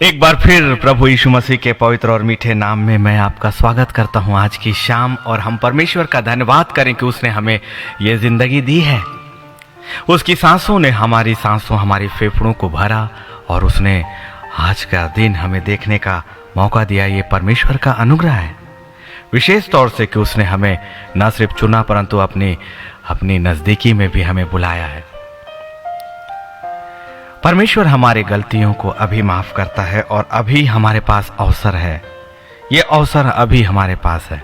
एक बार फिर प्रभु यीशु मसीह के पवित्र और मीठे नाम में मैं आपका स्वागत करता हूं आज की शाम। और हम परमेश्वर का धन्यवाद करें कि उसने हमें ये जिंदगी दी है। उसकी सांसों ने हमारी सांसों, हमारी फेफड़ों को भरा और उसने आज का दिन हमें देखने का मौका दिया। ये परमेश्वर का अनुग्रह है, विशेष तौर से कि उसने हमें न सिर्फ चुना परंतु अपनी नजदीकी में भी हमें बुलाया है। परमेश्वर हमारे गलतियों को अभी माफ करता है और अभी हमारे पास अवसर है। ये अवसर अभी हमारे पास है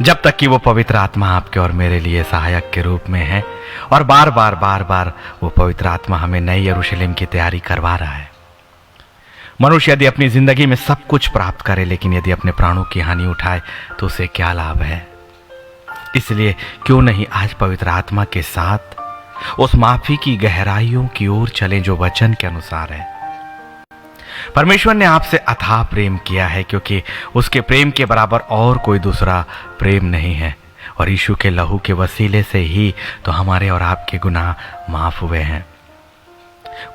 जब तक कि वो पवित्र आत्मा आपके और मेरे लिए सहायक के रूप में है। और बार बार वो पवित्र आत्मा हमें नई यरूशलेम की तैयारी करवा रहा है। मनुष्य यदि अपनी जिंदगी में सब कुछ प्राप्त करे लेकिन यदि अपने प्राणों की हानि उठाए तो उसे क्या लाभ है। इसलिए क्यों नहीं आज पवित्र आत्मा के साथ उस माफी की गहराइयों की ओर चलें जो वचन के अनुसार है। परमेश्वर ने आपसे अथाह प्रेम किया है क्योंकि उसके प्रेम के बराबर और कोई दूसरा प्रेम नहीं है। और यीशु के लहू के वसीले से ही तो हमारे और आपके गुनाह माफ हुए हैं।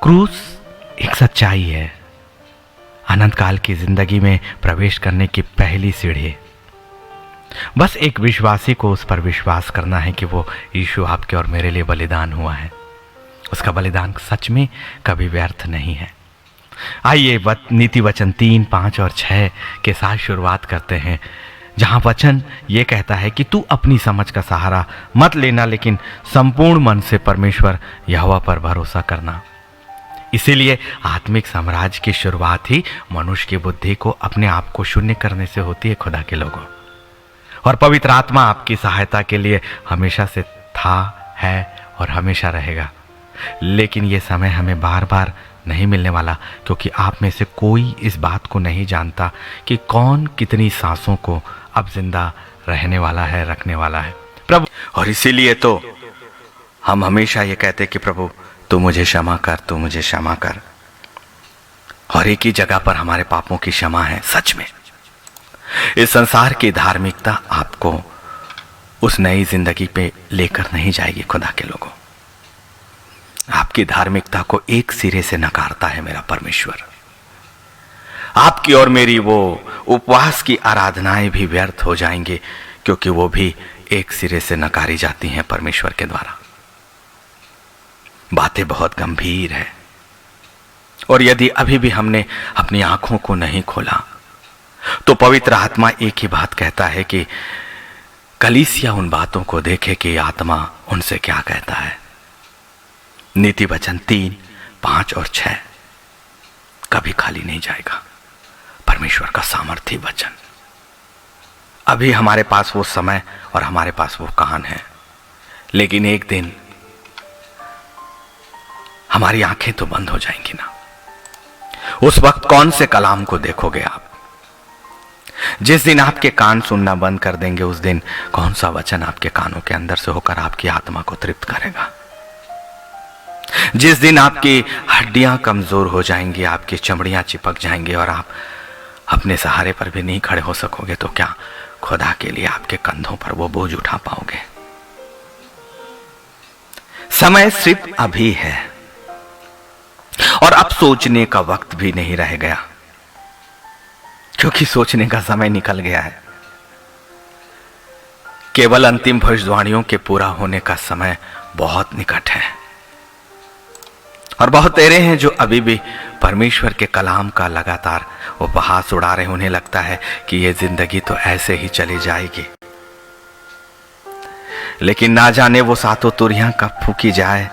क्रूस एक सच्चाई है, अनंत काल की जिंदगी में प्रवेश करने की पहली सीढ़ी। बस एक विश्वासी को उस पर विश्वास करना है कि वो यीशु आपके और मेरे लिए बलिदान हुआ है। उसका बलिदान सच में कभी व्यर्थ नहीं है। आइए नीति वचन 3, 5 और 6 के साथ शुरुआत करते हैं, जहां वचन ये कहता है कि तू अपनी समझ का सहारा मत लेना लेकिन संपूर्ण मन से परमेश्वर यहोवा पर भरोसा करना। इसीलिए आत्मिक साम्राज्य की शुरुआत ही मनुष्य की बुद्धि को अपने आप को शून्य करने से होती है खुदा के लोगों। और पवित्र आत्मा आपकी सहायता के लिए हमेशा से था, है और हमेशा रहेगा। लेकिन ये समय हमें बार बार नहीं मिलने वाला, क्योंकि आप में से कोई इस बात को नहीं जानता कि कौन कितनी सांसों को अब जिंदा रहने वाला है, रखने वाला है प्रभु। और इसीलिए तो हम हमेशा ये कहते कि प्रभु तू मुझे क्षमा कर, तू मुझे क्षमा कर। और एक ही जगह पर हमारे पापों की क्षमा है। सच में इस संसार की धार्मिकता आपको उस नई जिंदगी पे लेकर नहीं जाएगी खुदा के लोगों। आपकी धार्मिकता को एक सिरे से नकारता है मेरा परमेश्वर। आपकी और मेरी वो उपवास की आराधनाएं भी व्यर्थ हो जाएंगे, क्योंकि वो भी एक सिरे से नकारी जाती हैं परमेश्वर के द्वारा। बातें बहुत गंभीर है। और यदि अभी भी हमने अपनी आंखों को नहीं खोला तो पवित्र आत्मा एक ही बात कहता है कि कलीसिया उन बातों को देखे कि आत्मा उनसे क्या कहता है। नीति वचन 3, 5 और 6 कभी खाली नहीं जाएगा। परमेश्वर का सामर्थी वचन। अभी हमारे पास वो समय और हमारे पास वो कान है, लेकिन एक दिन हमारी आंखें तो बंद हो जाएंगी ना। उस वक्त कौन से कलाम को देखोगे आप? जिस दिन आपके कान सुनना बंद कर देंगे उस दिन कौन सा वचन आपके कानों के अंदर से होकर आपकी आत्मा को तृप्त करेगा? जिस दिन आपकी हड्डियां कमजोर हो जाएंगी, आपकी चमड़ियां चिपक जाएंगी और आप अपने सहारे पर भी नहीं खड़े हो सकोगे, तो क्या खुदा के लिए आपके कंधों पर वो बोझ उठा पाओगे? समय सिर्फ अभी है और अब सोचने का वक्त भी नहीं रह गया, क्योंकि सोचने का समय निकल गया है। केवल अंतिम भविष्यवाणियों के पूरा होने का समय बहुत निकट है। और बहुत तेरे हैं जो अभी भी परमेश्वर के कलाम का लगातार उपहास उड़ा रहे। उन्हें लगता है कि ये जिंदगी तो ऐसे ही चली जाएगी, लेकिन ना जाने वो सातों तुरियां कब फूकी जाए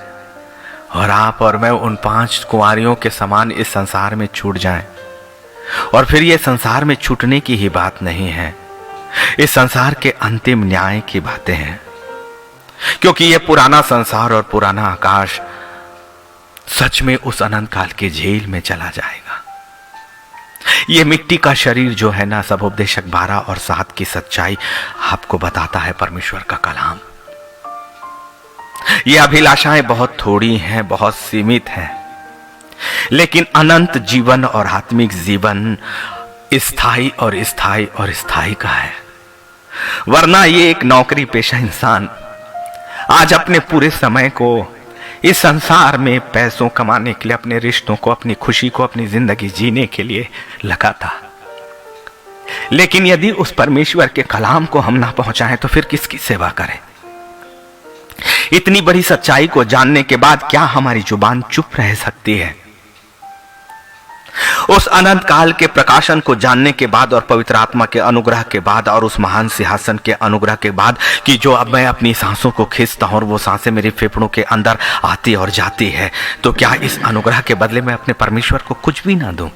और आप और मैं उन 5 कुंवारियों के समान इस संसार में छूट जाएं। और फिर ये संसार में छूटने की ही बात नहीं है, इस संसार के अंतिम न्याय की बातें हैं। क्योंकि ये पुराना संसार और पुराना आकाश सच में उस अनंत काल की झील में चला जाएगा। ये मिट्टी का शरीर जो है ना, सब उपदेशक 12 और 7 की सच्चाई आपको बताता है परमेश्वर का कलाम। ये अभिलाषाएं बहुत थोड़ी हैं, बहुत सीमित हैं, लेकिन अनंत जीवन और आत्मिक जीवन स्थायी और स्थायी और स्थायी का है। वरना ये एक नौकरी पेशा इंसान आज अपने पूरे समय को इस संसार में पैसों कमाने के लिए, अपने रिश्तों को, अपनी खुशी को, अपनी जिंदगी जीने के लिए लगा था। लेकिन यदि उस परमेश्वर के कलाम को हम ना पहुंचाएं तो फिर किसकी सेवा करें? इतनी बड़ी सच्चाई को जानने के बाद क्या हमारी जुबान चुप रह सकती है? उस अनंत काल के प्रकाशन को जानने के बाद और पवित्र आत्मा के अनुग्रह के बाद और उस महान सिंहासन के अनुग्रह के बाद कि जो अब मैं अपनी सांसों को खींचता हूं और वो सांसें मेरे फेफड़ों के अंदर आती और जाती है, तो क्या इस अनुग्रह के बदले में अपने परमेश्वर को कुछ भी ना दूं?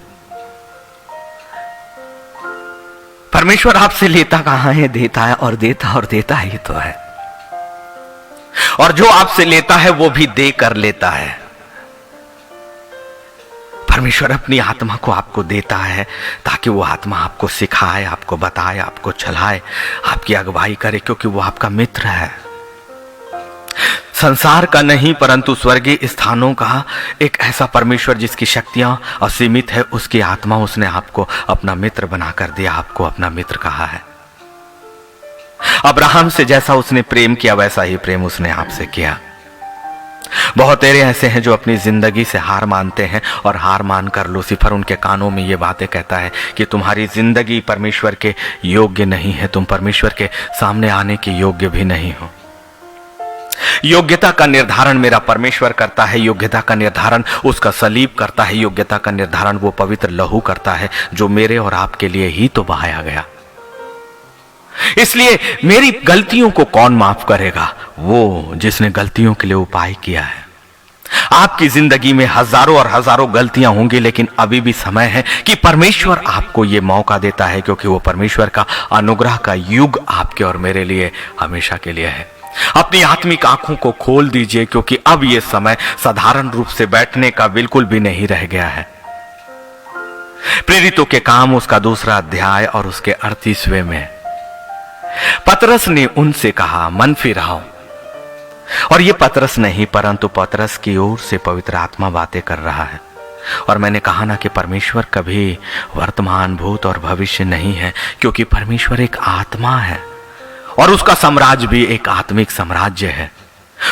परमेश्वर आपसे लेता कहां है? देता है, और देता ही तो है। और जो आपसे लेता है वो भी दे कर लेता है। परमेश्वर अपनी आत्मा को आपको देता है ताकि वो आत्मा आपको सिखाए, आपको बताए, आपको चलाए, आपकी अगुवाई करे, क्योंकि वो आपका मित्र है। संसार का नहीं परंतु स्वर्गीय स्थानों का एक ऐसा परमेश्वर जिसकी शक्तियां असीमित है, उसकी आत्मा उसने आपको अपना मित्र बनाकर दिया, आपको अपना मित्र कहा है। अब्राहम से जैसा उसने प्रेम किया वैसा ही प्रेम उसने आपसे किया। बहुत तेरे ऐसे हैं जो अपनी जिंदगी से हार मानते हैं और हार मानकर लूसीफर उनके कानों में ये बातें कहता है कि तुम्हारी जिंदगी परमेश्वर के योग्य नहीं है, तुम परमेश्वर के सामने आने के योग्य भी नहीं हो। योग्यता का निर्धारण मेरा परमेश्वर करता है, योग्यता का निर्धारण उसका सलीब करता है, योग्यता का निर्धारण वो पवित्र लहू करता है जो मेरे और आपके लिए ही तो बहाया गया। इसलिए मेरी गलतियों को कौन माफ करेगा? वो जिसने गलतियों के लिए उपाय किया है। आपकी जिंदगी में हजारों और हजारों गलतियां होंगी, लेकिन अभी भी समय है कि परमेश्वर आपको यह मौका देता है, क्योंकि वो परमेश्वर का अनुग्रह का युग आपके और मेरे लिए हमेशा के लिए है। अपनी आत्मिक आंखों को खोल दीजिए, क्योंकि अब यह समय साधारण रूप से बैठने का बिल्कुल भी नहीं रह गया है। प्रेरितों के काम उसका 2 अध्याय और उसके 38वें में पतरस ने उनसे कहा, मन फिराओ। और ये पतरस नहीं परंतु पतरस की ओर से पवित्र आत्मा बातें कर रहा है। और मैंने कहा ना कि परमेश्वर कभी वर्तमान, भूत और भविष्य नहीं है, क्योंकि परमेश्वर एक आत्मा है और उसका साम्राज्य भी एक आत्मिक साम्राज्य है।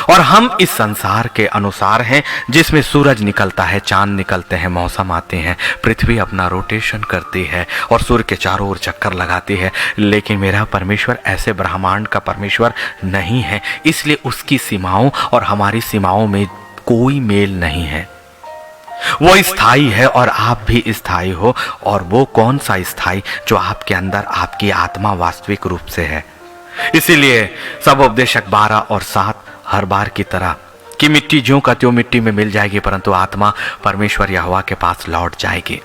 और हम इस संसार के अनुसार हैं, जिसमें सूरज निकलता है, चांद निकलते हैं, मौसम आते हैं, पृथ्वी अपना रोटेशन करती है और सूर्य के चारों ओर चक्कर लगाती है। लेकिन मेरा परमेश्वर ऐसे ब्रह्मांड का परमेश्वर नहीं है, इसलिए उसकी सीमाओं और हमारी सीमाओं में कोई मेल नहीं है। वो स्थायी है और आप भी स्थायी हो। और वो कौन सा स्थायी? जो आपके अंदर आपकी आत्मा वास्तविक रूप से है। इसीलिए सब उपदेशक 12 और 7 हर बार की तरह कि मिट्टी ज्यों का त्यों मिट्टी में मिल जाएगी, परंतु आत्मा परमेश्वर यहोवा के पास लौट जाएगी।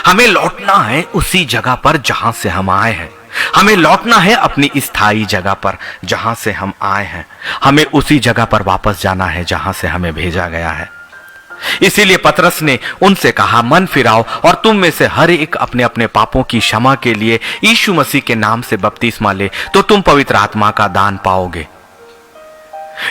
हमें लौटना है उसी जगह पर जहां से हम आए हैं। हमें लौटना है अपनी स्थायी जगह पर जहां से हम आए हैं। हमें उसी जगह पर वापस जाना है जहां से हमें भेजा गया है। इसीलिए पतरस ने उनसे कहा, मन फिराओ और तुम में से हर एक अपने अपने पापों की क्षमा के लिए यीशु मसीह के नाम से बपतिस्मा ले, तो तुम पवित्र आत्मा का दान पाओगे।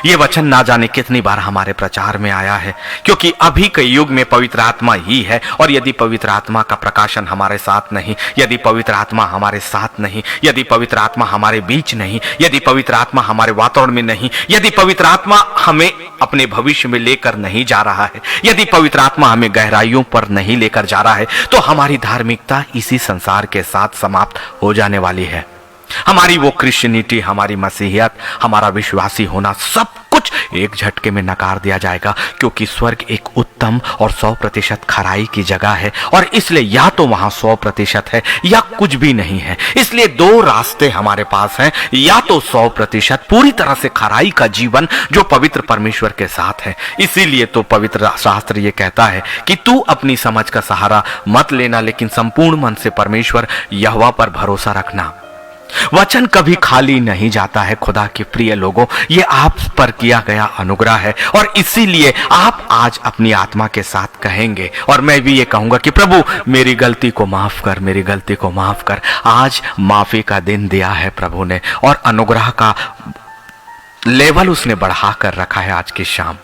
ये वचन ना जाने कितनी बार हमारे प्रचार में आया है, क्योंकि अभी के युग में पवित्र आत्मा ही है। और यदि पवित्र आत्मा का प्रकाशन हमारे साथ नहीं, यदि पवित्र आत्मा हमारे साथ नहीं, यदि पवित्र आत्मा हमारे बीच नहीं, यदि पवित्र आत्मा हमारे वातावरण में नहीं, यदि पवित्र आत्मा हमें अपने भविष्य में लेकर नहीं जा रहा है, यदि पवित्र आत्मा हमें गहराइयों पर नहीं लेकर जा रहा है, तो हमारी धार्मिकता इसी संसार के साथ समाप्त हो जाने वाली है। हमारी वो क्रिश्चियनिटी, हमारी मसीहियत, हमारा विश्वासी होना, सब कुछ एक झटके में नकार दिया जाएगा, क्योंकि स्वर्ग एक उत्तम और 100% खराई की जगह है। और इसलिए या तो वहां 100% है या कुछ भी नहीं है। इसलिए 2 रास्ते हमारे पास हैं, या तो 100% पूरी तरह से खराई का जीवन जो पवित्र परमेश्वर के साथ है। इसीलिए तो पवित्र शास्त्र ये कहता है कि तू अपनी समझ का सहारा मत लेना, लेकिन संपूर्ण मन से परमेश्वर यहोवा पर भरोसा रखना। वचन कभी खाली नहीं जाता है खुदा के प्रिय लोगों, ये आप पर किया गया अनुग्रह है। और इसीलिए आप आज अपनी आत्मा के साथ कहेंगे, और मैं भी ये कहूंगा कि प्रभु मेरी गलती को माफ कर, मेरी गलती को माफ कर। आज माफी का दिन दिया है प्रभु ने, और अनुग्रह का लेवल उसने बढ़ा कर रखा है आज की शाम।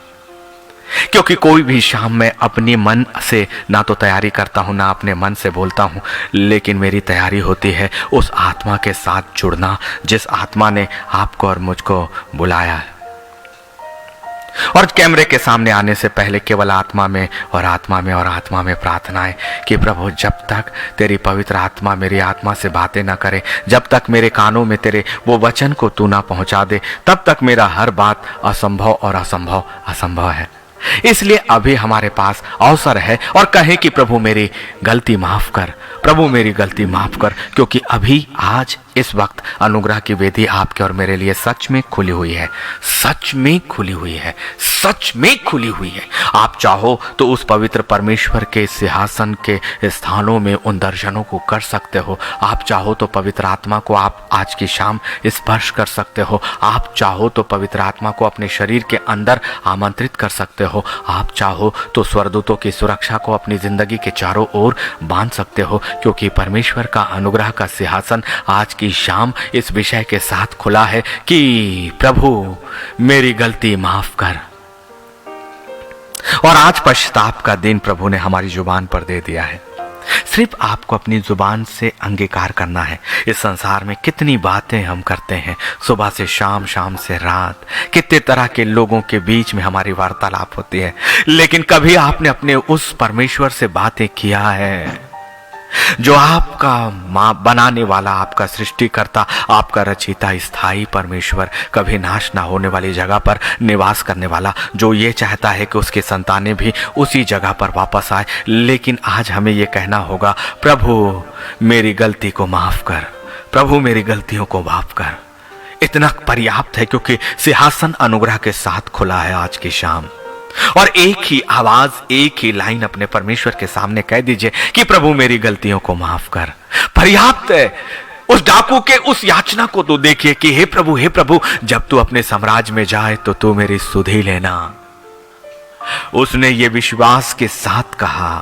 क्योंकि कोई भी शाम मैं अपने मन से ना तो तैयारी करता हूं, ना अपने मन से बोलता हूं, लेकिन मेरी तैयारी होती है उस आत्मा के साथ जुड़ना जिस आत्मा ने आपको और मुझको बुलाया है। और कैमरे के सामने आने से पहले केवल आत्मा में और आत्मा में और आत्मा में प्रार्थनाएं कि प्रभु जब तक तेरी पवित्र आत्मा मेरी आत्मा से बातें ना करे, जब तक मेरे कानों में तेरे वो वचन को तू ना पहुंचा दे, तब तक मेरा हर बात असंभव और असंभव असंभव है। इसलिए अभी हमारे पास अवसर है और कहें कि प्रभु मेरी गलती माफ कर, प्रभु मेरी गलती माफ कर, क्योंकि अभी आज इस वक्त अनुग्रह की वेदी आपके और मेरे लिए सच में खुली हुई है, सच में खुली हुई है, सच में खुली हुई है। आप चाहो तो उस पवित्र परमेश्वर के सिंहासन के स्थानों में उन दर्शनों को कर सकते हो। आप चाहो तो पवित्र आत्मा को आप आज की शाम स्पर्श कर सकते हो। आप चाहो तो पवित्र आत्मा को अपने शरीर के अंदर आमंत्रित कर सकते हो। आप चाहो तो स्वर्गदूतों की सुरक्षा को अपनी जिंदगी के चारों ओर बांध सकते हो, क्योंकि परमेश्वर का अनुग्रह का सिंहासन आज की शाम इस विषय के साथ खुला है कि प्रभु मेरी गलती माफ कर। और आज पश्चाताप का दिन प्रभु ने हमारी जुबान पर दे दिया है। सिर्फ आपको अपनी जुबान से अंगीकार करना है। इस संसार में कितनी बातें हम करते हैं, सुबह से शाम, शाम से रात, कितने तरह के लोगों के बीच में हमारी वार्तालाप होती है, लेकिन कभी आपने अपने उस परमेश्वर से बातें किया है जो आपका मां बनाने वाला, आपका सृष्टिकर्ता, आपका रचयिता, स्थायी परमेश्वर, कभी नाश ना होने वाली जगह पर निवास करने वाला, जो ये चाहता है कि उसके संतानें भी उसी जगह पर वापस आए। लेकिन आज हमें ये कहना होगा, प्रभु मेरी गलती को माफ कर, प्रभु मेरी गलतियों को माफ कर। इतना पर्याप्त है, क्योंकि सिंहासन अनुग्रह के साथ खुला है आज की शाम। और एक ही आवाज, एक ही लाइन अपने परमेश्वर के सामने कह दीजिए कि प्रभु मेरी गलतियों को माफ कर। पर्याप्त है। उस डाकू के उस याचना को तो देखिए कि हे प्रभु, जब तू अपने साम्राज्य में जाए तो तू मेरी सुधि लेना। उसने ये विश्वास के साथ कहा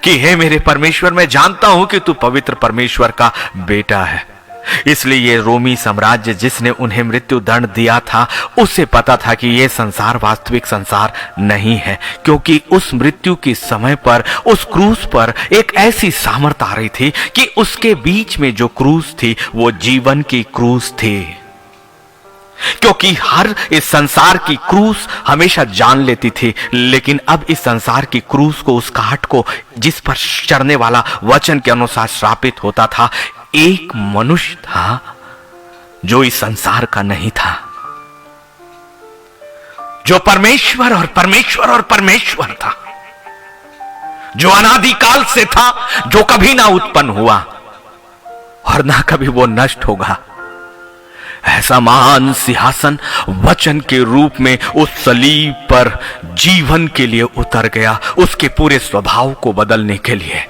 कि हे मेरे परमेश्वर, मैं जानता हूं कि तू पवित्र परमेश्वर का बेटा है। इसलिए ये रोमी साम्राज्य जिसने उन्हें मृत्यु दंड दिया था, उसे पता था कि ये संसार वास्तविक संसार नहीं है, क्योंकि उस मृत्यु के समय पर उस क्रूस पर एक ऐसी सामर्थ आ रही थी कि उसके बीच में जो क्रूस थी वो जीवन की क्रूस थी। क्योंकि हर इस संसार की क्रूस हमेशा जान लेती थी, लेकिन अब इस संसार की क्रूस को, उस काट को जिस पर चढ़ने वाला वचन के अनुसार श्रापित होता था, एक मनुष्य था जो इस संसार का नहीं था, जो परमेश्वर और परमेश्वर और परमेश्वर था, जो अनादिकाल से था, जो कभी ना उत्पन्न हुआ और ना कभी वो नष्ट होगा। ऐसा महान सिंहासन वचन के रूप में उस सलीब पर जीवन के लिए उतर गया, उसके पूरे स्वभाव को बदलने के लिए।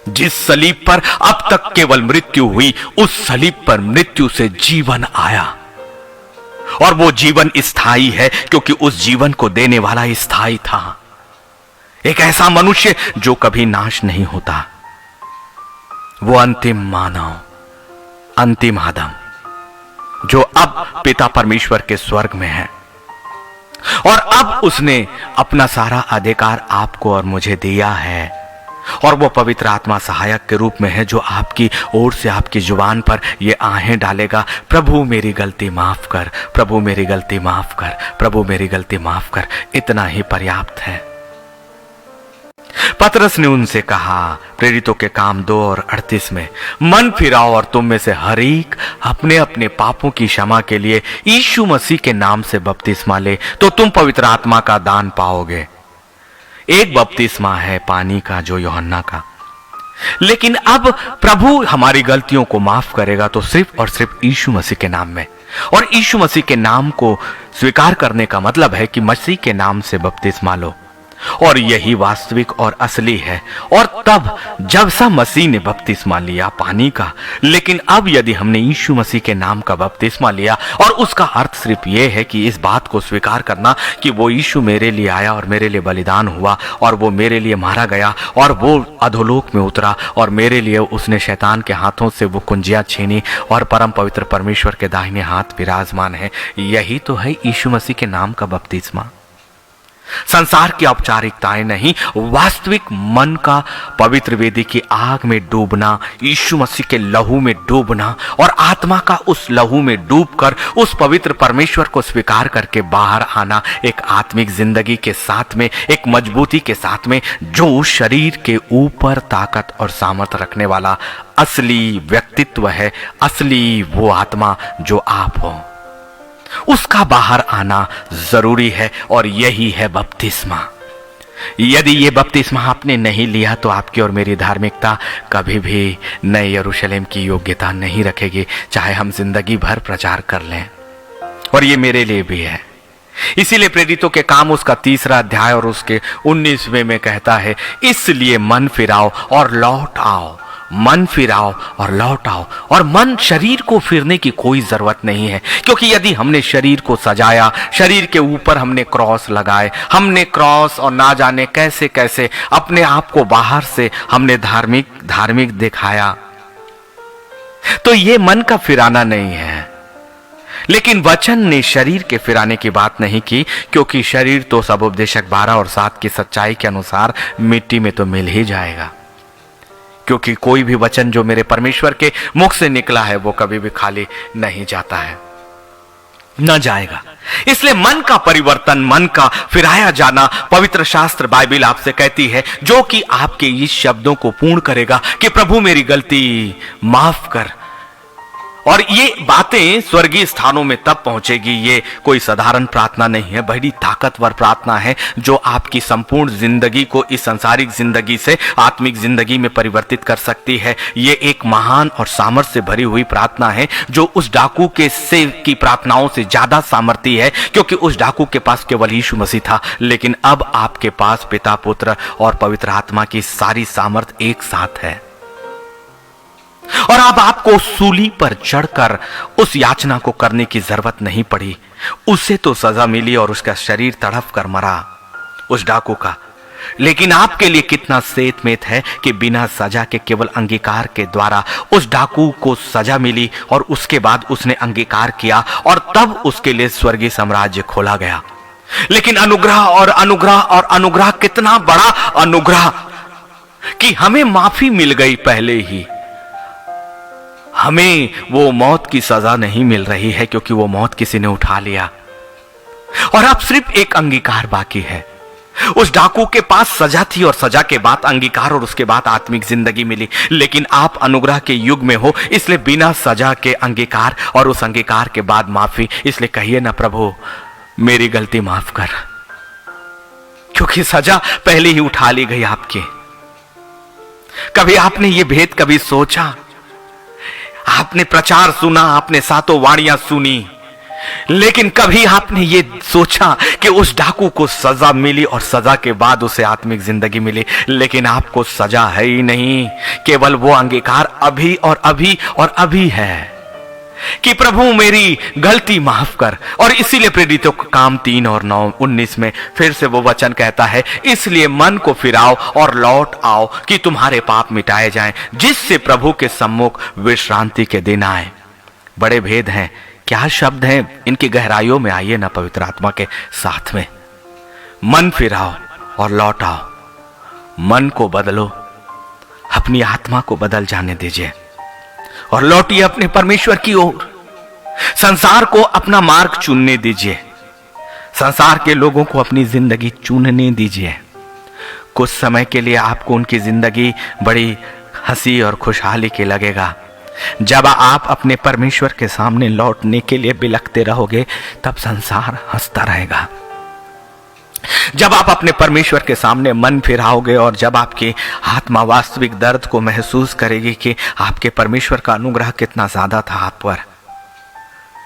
जिस सलीब पर अब तक केवल मृत्यु हुई, उस सलीब पर मृत्यु से जीवन आया। और वो जीवन स्थायी है, क्योंकि उस जीवन को देने वाला स्थायी था। एक ऐसा मनुष्य जो कभी नाश नहीं होता, वो अंतिम मानव, अंतिम आदम, जो अब पिता परमेश्वर के स्वर्ग में है। और अब उसने अपना सारा अधिकार आपको और मुझे दिया है, और वो पवित्र आत्मा सहायक के रूप में है, जो आपकी ओर से आपकी जुबान पर ये आहें डालेगा, प्रभु मेरी गलती माफ कर, प्रभु मेरी गलती माफ कर, प्रभु मेरी गलती माफ कर। इतना ही पर्याप्त है। पतरस ने उनसे कहा, प्रेरितों के काम 2 और 38 में, मन फिराओ और तुम में से हर एक अपने अपने पापों की क्षमा के लिए यीशु मसीह के नाम से बपतिस्मा ले, तो तुम पवित्र आत्मा का दान पाओगे। एक बपतिस्मा है पानी का, जो यूहन्ना का, लेकिन अब प्रभु हमारी गलतियों को माफ करेगा तो सिर्फ और सिर्फ यीशु मसीह के नाम में। और यीशु मसीह के नाम को स्वीकार करने का मतलब है कि मसीह के नाम से बपतिस्मा लो, और यही वास्तविक और असली है। और तब जब सा मसीह ने बपतिस्मा लिया पानी का, लेकिन अब यदि हमने यीशु मसीह के नाम का बपतिस्मा लिया, और उसका अर्थ सिर्फ यह है कि इस बात को स्वीकार करना कि वो यीशु मेरे लिए आया और मेरे लिए बलिदान हुआ, और वो मेरे लिए मारा गया, और वो अधोलोक में उतरा, और मेरे लिए उसने शैतान के हाथों से वो कुंजियां छीनी, और परम पवित्र परमेश्वर के दाहिने हाथ विराजमान है। यही तो है यीशु मसीह के नाम का बपतिस्मा। संसार की औपचारिकताएं नहीं, वास्तविक मन का पवित्र वेदी की आग में डूबना, यीशु मसीह के लहू में डूबना और आत्मा का उस लहू में डूबकर उस पवित्र परमेश्वर को स्वीकार करके बाहर आना, एक आत्मिक जिंदगी के साथ में, एक मजबूती के साथ में, जो शरीर के ऊपर ताकत और सामर्थ्य रखने वाला असली व्यक्तित्व है, असली वो आत्मा जो आप हो, उसका बाहर आना जरूरी है। और यही है बपतिस्मा। यदि ये बपतिस्मा आपने नहीं लिया तो आपकी और मेरी धार्मिकता कभी भी नए यरूशलेम की योग्यता नहीं रखेगी, चाहे हम जिंदगी भर प्रचार कर लें। और ये मेरे लिए भी है। इसीलिए प्रेरितों के काम उसका 3 अध्याय और उसके 19वें में कहता है, इसलिए मन फिराओ और लौट आओ। मन फिराओ और लौट आओ। और मन, शरीर को फिरने की कोई जरूरत नहीं है, क्योंकि यदि हमने शरीर को सजाया, शरीर के ऊपर हमने क्रॉस लगाए, हमने क्रॉस और ना जाने कैसे कैसे अपने आप को बाहर से हमने धार्मिक दिखाया, तो ये मन का फिराना नहीं है। लेकिन वचन ने शरीर के फिराने की बात नहीं की, क्योंकि शरीर तो सब उपदेशक 12 और 7 की सच्चाई के अनुसार मिट्टी में तो मिल ही जाएगा, क्योंकि कोई भी वचन जो मेरे परमेश्वर के मुख से निकला है वो कभी भी खाली नहीं जाता है, न जाएगा। इसलिए मन का परिवर्तन, मन का फिराया जाना, पवित्र शास्त्र बाइबल आपसे कहती है, जो कि आपके इस शब्दों को पूर्ण करेगा कि प्रभु मेरी गलती माफ कर। और ये बातें स्वर्गीय स्थानों में तब पहुंचेगी। ये कोई साधारण प्रार्थना नहीं है, बड़ी ताकतवर प्रार्थना है, जो आपकी संपूर्ण जिंदगी को इस संसारिक जिंदगी से आत्मिक जिंदगी में परिवर्तित कर सकती है। ये एक महान और सामर्थ्य से भरी हुई प्रार्थना है, जो उस डाकू की प्रार्थनाओं से ज्यादा सामर्थ्य है, क्योंकि उस डाकू के पास केवल यीशु मसीह था, लेकिन अब आपके पास पिता, पुत्र और पवित्र आत्मा की सारी सामर्थ्य एक साथ है। और अब आपको सूली पर चढ़कर उस याचना को करने की जरूरत नहीं पड़ी। उसे तो सजा मिली और उसका शरीर तड़प कर मरा, उस डाकू का। लेकिन आपके लिए कितना सेतमेत है कि बिना सजा के, केवल अंगीकार के द्वारा उस डाकू को सजा मिली और उसके बाद उसने अंगीकार किया और तब उसके लिए स्वर्गीय साम्राज्य खोला गया। लेकिन अनुग्रह और अनुग्रह और अनुग्रह, कितना बड़ा अनुग्रह कि हमें माफी मिल गई पहले ही। हमें वो मौत की सजा नहीं मिल रही है, क्योंकि वो मौत किसी ने उठा लिया और अब सिर्फ एक अंगीकार बाकी है। उस डाकू के पास सजा थी और सजा के बाद अंगीकार और उसके बाद आत्मिक जिंदगी मिली, लेकिन आप अनुग्रह के युग में हो, इसलिए बिना सजा के अंगीकार और उस अंगीकार के बाद माफी। इसलिए कहिए ना, प्रभु मेरी गलती माफ कर, क्योंकि सजा पहले ही उठा ली गई आपकी। कभी आपने ये भेद कभी सोचा? आपने प्रचार सुना, आपने सातों वाणियां सुनी, लेकिन कभी आपने ये सोचा कि उस डाकू को सजा मिली और सजा के बाद उसे आत्मिक जिंदगी मिली? लेकिन आपको सजा है ही नहीं, केवल वो अंगीकार अभी और अभी और अभी है कि प्रभु मेरी गलती माफ कर। और इसीलिए प्रेरितों का काम 3 और 9-19 में फिर से वो वचन कहता है, इसलिए मन को फिराओ और लौट आओ कि तुम्हारे पाप मिटाए जाएं, जिससे प्रभु के सम्मुख विश्रांति के दिन आए। बड़े भेद हैं, क्या शब्द हैं, इनकी गहराइयों में आइए ना पवित्र आत्मा के साथ में। मन फिराओ और लौट आओ, मन को बदलो, अपनी आत्मा को बदल जाने दीजिए और लौटिए अपने परमेश्वर की ओर। संसार को अपना मार्ग चुनने दीजिए, संसार के लोगों को अपनी जिंदगी चुनने दीजिए। कुछ समय के लिए आपको उनकी जिंदगी बड़ी हंसी और खुशहाली की लगेगा। जब आप अपने परमेश्वर के सामने लौटने के लिए बिलखते रहोगे, तब संसार हंसता रहेगा। जब आप अपने परमेश्वर के सामने मन फिराओगे और जब आपकी आत्मा वास्तविक दर्द को महसूस करेगी कि आपके परमेश्वर का अनुग्रह कितना ज्यादा था आप पर,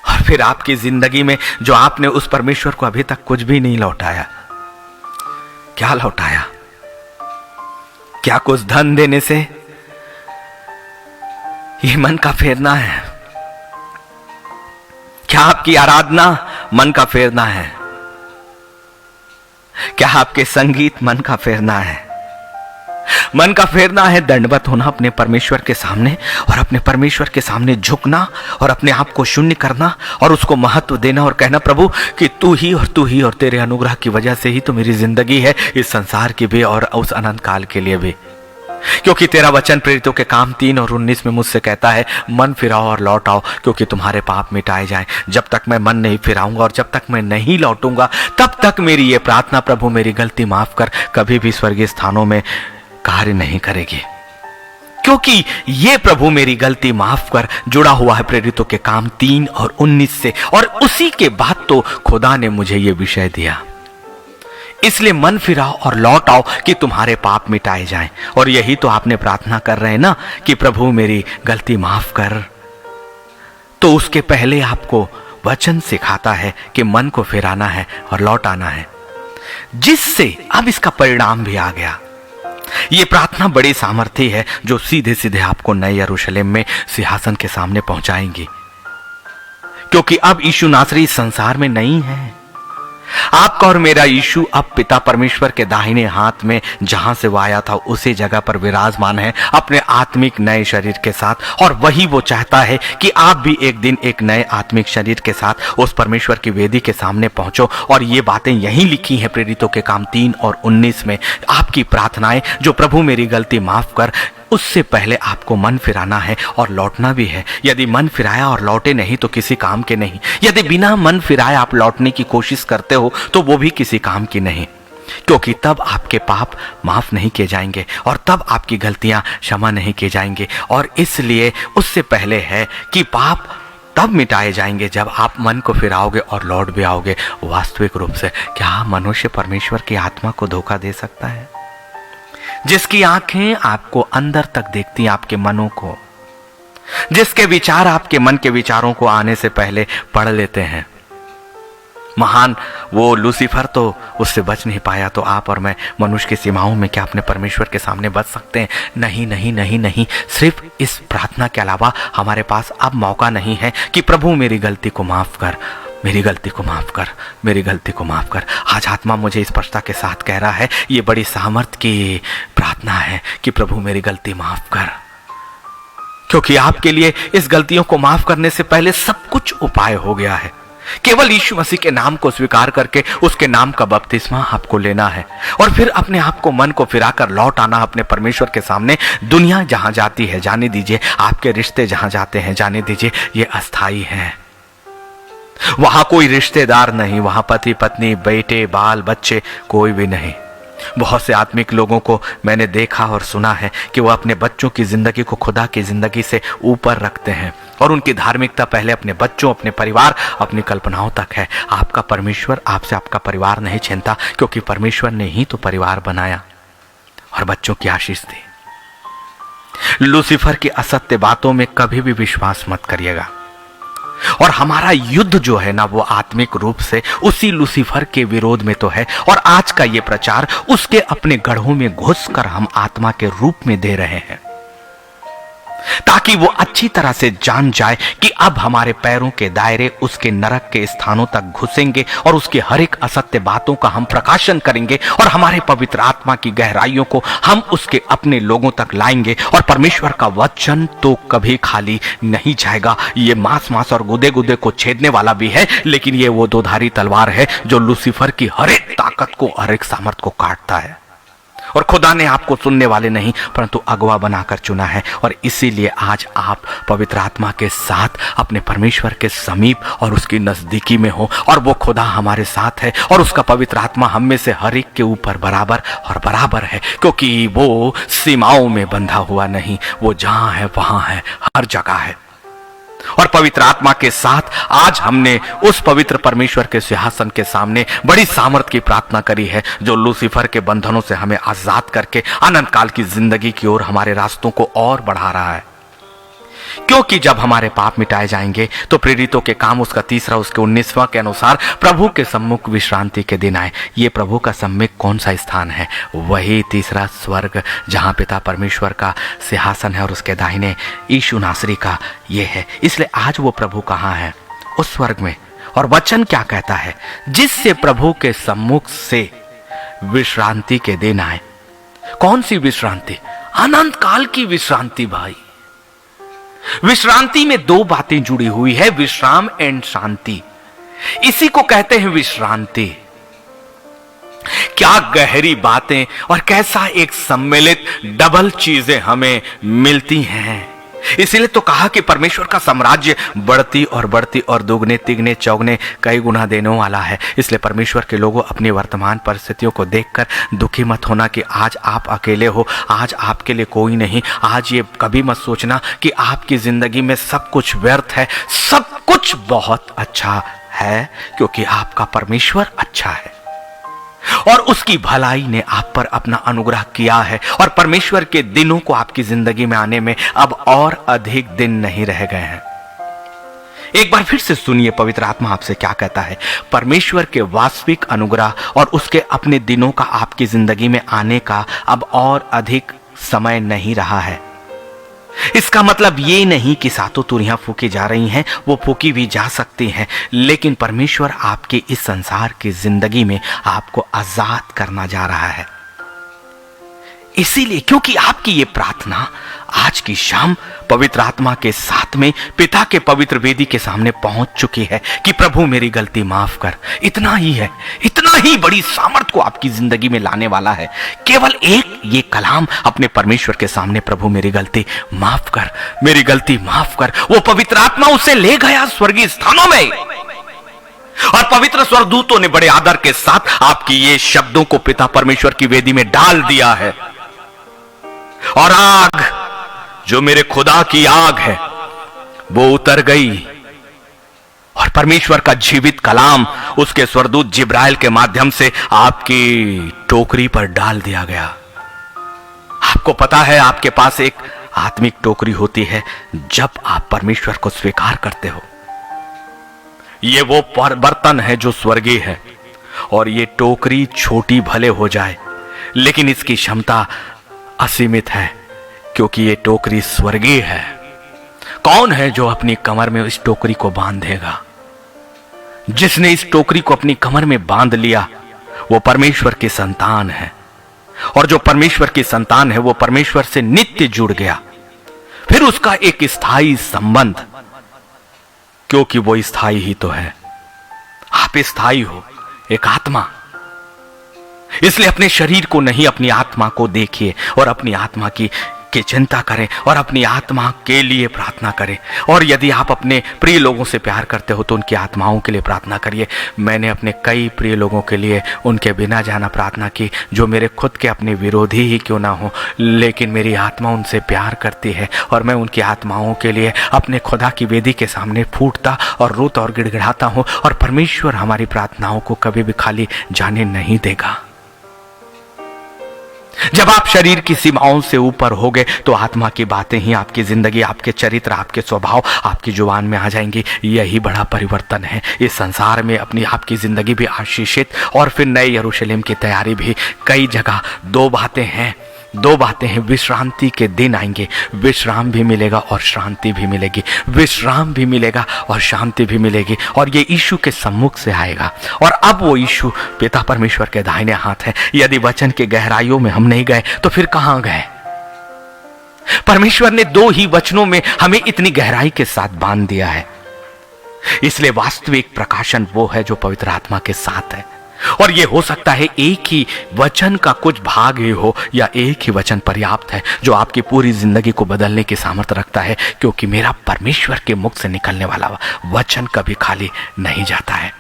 और फिर आपकी जिंदगी में जो आपने उस परमेश्वर को अभी तक कुछ भी नहीं लौटाया, क्या लौटाया? क्या कुछ धन देने से ये मन का फेरना है? क्या आपकी आराधना मन का फेरना है? क्या आपके संगीत मन का फेरना है? मन का फेरना है दंडवत होना अपने परमेश्वर के सामने, और अपने परमेश्वर के सामने झुकना और अपने आप को शून्य करना और उसको महत्व देना और कहना प्रभु कि तू ही और तेरे अनुग्रह की वजह से ही तो मेरी जिंदगी है, इस संसार की भी और उस अनंत काल के लिए भी। क्योंकि तेरा वचन प्रेरितों के काम 3 और 19 में मुझसे कहता है मन फिराओ और लौट आओ क्योंकि तुम्हारे पाप मिटाए जाएं। जब तक मैं मन नहीं फिराऊंगा और जब तक मैं नहीं लौटूंगा तब तक मेरी ये प्रार्थना प्रभु मेरी गलती माफ कर कभी भी स्वर्गीय स्थानों में कार्य नहीं करेगी। क्योंकि ये प्रभु मेरी गलती माफ कर जुड़ा हुआ है प्रेरितों के काम 3 और 19 से, और उसी के बाद तो खुदा ने मुझे ये विषय दिया। इसलिए मन फिराओ और लौट आओ कि तुम्हारे पाप मिटाए जाएं। और यही तो आपने प्रार्थना कर रहे हैं ना कि प्रभु मेरी गलती माफ कर। तो उसके पहले आपको वचन सिखाता है कि मन को फिराना है और लौट आना है, जिससे अब इसका परिणाम भी आ गया। ये प्रार्थना बड़ी सामर्थी है जो सीधे सीधे आपको नए यरूशलेम में सिंहासन के सामने पहुंचाएंगी। क्योंकि अब यीशु नासरी इस संसार में नहीं है। आपका और मेरा यीशु अब पिता परमेश्वर के दाहिने हाथ में जहां से वो आया था उसी जगह पर विराजमान है अपने आत्मिक नए शरीर के साथ। और वही वो चाहता है कि आप भी एक दिन एक नए आत्मिक शरीर के साथ उस परमेश्वर की वेदी के सामने पहुंचो। और ये बातें यहीं लिखी हैं प्रेरितों के काम 3 और 19 में। आपकी प्रार्थनाएं जो प्रभु मेरी गलती माफ कर, उससे पहले आपको मन फिराना है और लौटना भी है। यदि मन फिराया और लौटे नहीं तो किसी काम के नहीं। यदि बिना मन फिराए आप लौटने की कोशिश करते हो तो वो भी किसी काम की नहीं, क्योंकि तब आपके पाप माफ नहीं किए जाएंगे और तब आपकी गलतियां क्षमा नहीं किए जाएंगे। और इसलिए उससे पहले है कि पाप तब मिटाए जाएंगे जब आप मन को फिराओगे और लौट भी आओगे वास्तविक रूप से। क्या मनुष्य परमेश्वर की आत्मा को धोखा दे सकता है? जिसकी आंखें आपको अंदर तक देखती हैं, आपके मनों को, जिसके विचार आपके मन के विचारों को आने से पहले पढ़ लेते हैं। महान वो लूसीफर तो उससे बच नहीं पाया, तो आप और मैं मनुष्य की सीमाओं में क्या अपने परमेश्वर के सामने बच सकते हैं? नहीं नहीं नहीं नहीं। सिर्फ इस प्रार्थना के अलावा हमारे पास अब मौका नहीं है कि प्रभु मेरी गलती को माफ कर, मेरी गलती को माफ कर, मेरी गलती को माफ कर। आज आत्मा मुझे स्पष्टता के साथ कह रहा है, ये बड़ी सामर्थ की प्रार्थना है कि प्रभु मेरी गलती माफ कर। क्योंकि आपके लिए इस गलतियों को माफ करने से पहले सब कुछ उपाय हो गया है। केवल यीशु मसीह के नाम को स्वीकार करके उसके नाम का बपतिस्मा आपको लेना है और फिर अपने आप को मन को फिराकर लौट आना अपने परमेश्वर के सामने। दुनिया जहां जाती है जाने दीजिए, आपके रिश्ते जहां जाते हैं जाने दीजिए, ये अस्थाई है। वहां कोई रिश्तेदार नहीं, वहां पति पत्नी बेटे बाल बच्चे कोई भी नहीं। बहुत से आत्मिक लोगों को मैंने देखा और सुना है कि वह अपने बच्चों की जिंदगी को खुदा की जिंदगी से ऊपर रखते हैं और उनकी धार्मिकता पहले अपने बच्चों, अपने परिवार, अपनी कल्पनाओं तक है। आपका परमेश्वर आपसे आपका परिवार नहीं छीनता, क्योंकि परमेश्वर ने ही तो परिवार बनाया और बच्चों की आशीष दी। लूसीफर की असत्य बातों में कभी भी विश्वास मत करिएगा। और हमारा युद्ध जो है ना, वो आत्मिक रूप से उसी लूसीफर के विरोध में तो है। और आज का ये प्रचार उसके अपने गढ़ों में घुसकर हम आत्मा के रूप में दे रहे हैं, ताकि वो अच्छी तरह से जान जाए कि अब हमारे पैरों के दायरे उसके नरक के स्थानों तक घुसेंगे और उसकी हर एक असत्य बातों का हम प्रकाशन करेंगे और हमारे पवित्र आत्मा की गहराइयों को हम उसके अपने लोगों तक लाएंगे। और परमेश्वर का वचन तो कभी खाली नहीं जाएगा। ये मांस और गुदे गुदे को छेदने वाला भी है, लेकिन ये वो दोधारी तलवार है जो लूसीफर की हर एक ताकत को, हर एक सामर्थ को काटता है। और खुदा ने आपको सुनने वाले नहीं परंतु अगवा बनाकर चुना है। और इसीलिए आज आप पवित्र आत्मा के साथ अपने परमेश्वर के समीप और उसकी नजदीकी में हो, और वो खुदा हमारे साथ है और उसका पवित्र आत्मा हम में से हर एक के ऊपर बराबर और बराबर है, क्योंकि वो सीमाओं में बंधा हुआ नहीं, वो जहां है वहां है, हर जगह है। और पवित्र आत्मा के साथ आज हमने उस पवित्र परमेश्वर के सिंहासन के सामने बड़ी सामर्थ की प्रार्थना करी है, जो लूसीफर के बंधनों से हमें आजाद करके अनंत काल की जिंदगी की ओर हमारे रास्तों को और बढ़ा रहा है। क्योंकि जब हमारे पाप मिटाए जाएंगे तो प्रेरितों के काम उसका 3 उसके 19वां के अनुसार प्रभु के सम्मुख विश्रांति के दिन आए। ये प्रभु का सम्मुख कौन सा स्थान है? वही 3 स्वर्ग जहां पिता परमेश्वर का सिंहासन है और उसके दाहिने यीशु नासरी का ये है। इसलिए आज वो प्रभु कहाँ है? उस स्वर्ग में। और वचन क्या कहता है? जिससे प्रभु के सम्मुख से विश्रांति के दिन आए। कौन सी विश्रांति? अनंत काल की विश्रांति भाई। विश्रांति में दो बातें जुड़ी हुई है, विश्राम एंड शांति। इसी को कहते हैं विश्रांति। क्या गहरी बातें और कैसा एक सम्मिलित डबल चीजें हमें मिलती हैं। इसलिए तो कहा कि परमेश्वर का साम्राज्य बढ़ती और दुगने तिगने चौगने कई गुना देने वाला है। इसलिए परमेश्वर के लोगों, अपनी वर्तमान परिस्थितियों को देखकर दुखी मत होना कि आज आप अकेले हो, आज आपके लिए कोई नहीं। आज ये कभी मत सोचना कि आपकी जिंदगी में सब कुछ व्यर्थ है। सब कुछ बहुत अच्छा है, क्योंकि आपका परमेश्वर अच्छा है और उसकी भलाई ने आप पर अपना अनुग्रह किया है। और परमेश्वर के दिनों को आपकी जिंदगी में आने में अब और अधिक दिन नहीं रह गए हैं। एक बार फिर से सुनिए पवित्र आत्मा आपसे क्या कहता है। परमेश्वर के वास्तविक अनुग्रह और उसके अपने दिनों का आपकी जिंदगी में आने का अब और अधिक समय नहीं रहा है। इसका मतलब ये नहीं कि सातों तुरियां फूकी जा रही हैं, वो फूकी भी जा सकती हैं, लेकिन परमेश्वर आपके इस संसार की जिंदगी में आपको आजाद करना जा रहा है। इसीलिए क्योंकि आपकी ये प्रार्थना आज की शाम पवित्र आत्मा के साथ में पिता के पवित्र वेदी के सामने पहुंच चुकी है कि प्रभु मेरी गलती माफ कर। इतना ही है, इतना ही बड़ी सामर्थ को आपकी जिंदगी में लाने वाला है। केवल एक ये कलाम अपने परमेश्वर के सामने, प्रभु मेरी गलती माफ कर, मेरी गलती माफ कर। वो पवित्र आत्मा उसे ले गया स्वर्गीय स्थानों में और पवित्र स्वर्गदूतों ने बड़े आदर के साथ आपकी ये शब्दों को पिता परमेश्वर की वेदी में डाल दिया है। और आग, जो मेरे खुदा की आग है, वो उतर गई और परमेश्वर का जीवित कलाम उसके स्वर्गदूत जिब्राइल के माध्यम से आपकी टोकरी पर डाल दिया गया। आपको पता है आपके पास एक आत्मिक टोकरी होती है जब आप परमेश्वर को स्वीकार करते हो। ये वो बर्तन है जो स्वर्गीय है और ये टोकरी छोटी भले हो जाए, लेकिन इसकी क्षमता असीमित है, क्योंकि ये टोकरी स्वर्गीय है। कौन है जो अपनी कमर में इस टोकरी को बांधेगा? जिसने इस टोकरी को अपनी कमर में बांध लिया वो परमेश्वर की संतान है, और जो परमेश्वर की संतान है वो परमेश्वर से नित्य जुड़ गया। फिर उसका एक स्थायी संबंध, क्योंकि वो स्थायी ही तो है। आप स्थायी हो, एक आत्मा। इसलिए अपने शरीर को नहीं, अपनी आत्मा को देखिए और अपनी आत्मा की चिंता करें और अपनी आत्मा के लिए प्रार्थना करें। और यदि आप अपने प्रिय लोगों से प्यार करते हो तो उनकी आत्माओं के लिए प्रार्थना करिए। मैंने अपने कई प्रिय लोगों के लिए उनके बिना जाना प्रार्थना की, जो मेरे खुद के अपने विरोधी ही क्यों ना हो, लेकिन मेरी आत्मा उनसे प्यार करती है और मैं उनकी आत्माओं के लिए अपने खुदा की वेदी के सामने फूटता और रोता और गिड़गिड़ाता हूँ। और परमेश्वर हमारी प्रार्थनाओं को कभी भी खाली जाने नहीं देगा। जब आप शरीर की सीमाओं से ऊपर होगे तो आत्मा की बातें ही आपकी जिंदगी, आपके चरित्र, आपके स्वभाव, आपकी जुबान में आ जाएंगी। यही बड़ा परिवर्तन है इस संसार में। अपनी आपकी जिंदगी भी आशीषित और फिर नए यरूशलेम की तैयारी भी। कई जगह दो बातें हैं। विश्रांति के दिन आएंगे, विश्राम भी मिलेगा और शांति भी मिलेगी। विश्राम भी मिलेगा और शांति भी मिलेगी, और ये यीशु के सम्मुख से आएगा। और अब वो यीशु पिता परमेश्वर के दाहिने हाथ है। यदि वचन के गहराइयों में हम नहीं गए तो फिर कहां गए? परमेश्वर ने दो ही वचनों में हमें इतनी गहराई के साथ बांध दिया है। इसलिए वास्तविक प्रकाशन वो है जो पवित्र आत्मा के साथ है। और यह हो सकता है एक ही वचन का कुछ भाग ही हो, या एक ही वचन पर्याप्त है जो आपकी पूरी जिंदगी को बदलने की सामर्थ्य रखता है, क्योंकि मेरा परमेश्वर के मुख से निकलने वाला वचन कभी खाली नहीं जाता है।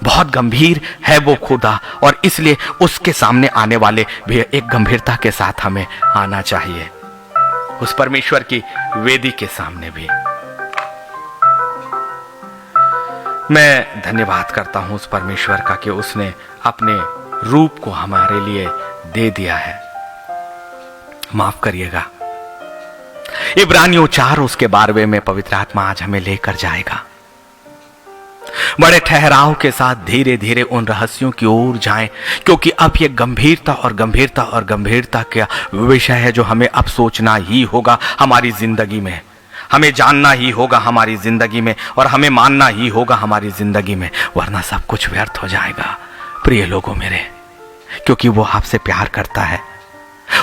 बहुत गंभीर है वो खुदा, और इसलिए उसके सामने आने वाले भी एक गंभीरता के साथ हमें आना चाहिए, उस परमेश्वर की वेदी के सामने भी। मैं धन्यवाद करता हूं उस परमेश्वर का कि उसने अपने रूप को हमारे लिए दे दिया है। माफ करिएगा। इब्रानियों 4 उसके 12वें में पवित्र आत्मा आज हमें लेकर जाएगा। बड़े ठहराव के साथ धीरे धीरे उन रहस्यों की ओर जाएं, क्योंकि अब यह गंभीरता का विषय है जो हमें अब सोचना ही होगा हमारी जिंदगी में। हमें जानना ही होगा हमारी जिंदगी में, और हमें मानना ही होगा हमारी जिंदगी में, वरना सब कुछ व्यर्थ हो जाएगा। प्रिय लोगों मेरे, क्योंकि वो आपसे प्यार करता है,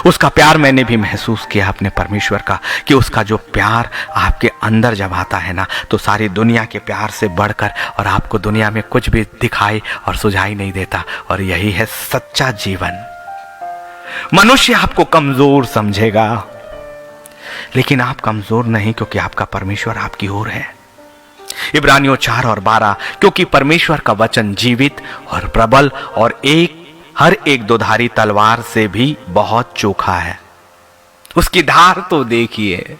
उसका प्यार मैंने भी महसूस किया अपने परमेश्वर का, कि उसका जो प्यार आपके अंदर जब आता है ना, तो सारी दुनिया के प्यार से बढ़कर और आपको दुनिया में कुछ भी दिखाई और सुझाई नहीं देता। और यही है सच्चा जीवन। मनुष्य आपको कमजोर समझेगा, लेकिन आप कमजोर नहीं, क्योंकि आपका परमेश्वर आपकी ओर है। इब्रानियों 4 और 12, क्योंकि परमेश्वर का वचन जीवित और प्रबल और हर एक दोधारी तलवार से भी बहुत चोखा है। उसकी धार तो देखिए,